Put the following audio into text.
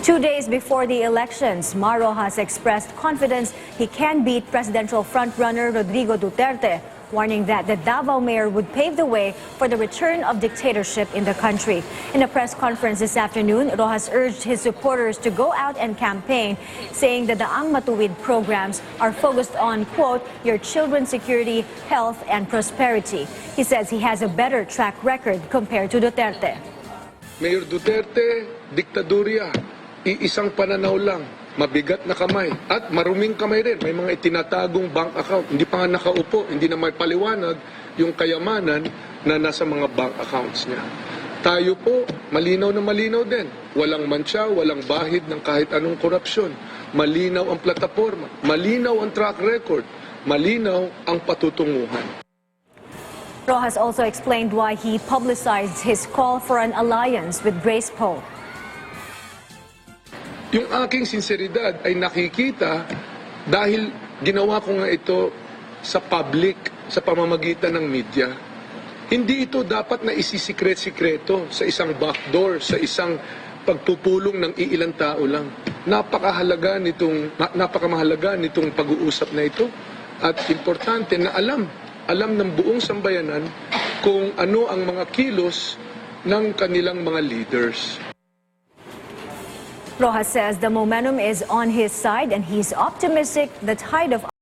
2 days before the elections, Maro has expressed confidence he can beat presidential frontrunner Rodrigo Duterte, warning that the Davao mayor would pave the way for the return of dictatorship in the country. In a press conference this afternoon, Roxas urged his supporters to go out and campaign, saying that the Ang Matuwid programs are focused on, quote, your children's security, health, and prosperity. He says he has a better track record compared to Duterte. Mayor Duterte, diktadurya, iisang pananaw lang, mabigat na kamay, at maruming kamay rin. May mga itinatagong bank account, hindi pa nga nakaupo, hindi na may paliwanag yung kayamanan na nasa mga bank accounts niya. Tayo po, malinaw na malinaw din. Walang mantsa, walang bahid ng kahit anong korupsyon. Malinaw ang plataforma, malinaw ang track record, malinaw ang patutunguhan. Roxas also explained why he publicized his call for an alliance with Grace Poe. Yung aking sinseridad ay nakikita dahil ginawa ko nga ito sa public, sa pamamagitan ng media. Hindi ito dapat na isisikret-sikreto sa isang backdoor, sa isang pagpupulong ng iilang tao lang. Napakamahalaga nitong pag-uusap na ito at importante na alam ng buong sambayanan kung ano ang mga kilos ng kanilang mga leaders. Roxas says the momentum is on his side and he's optimistic the tide of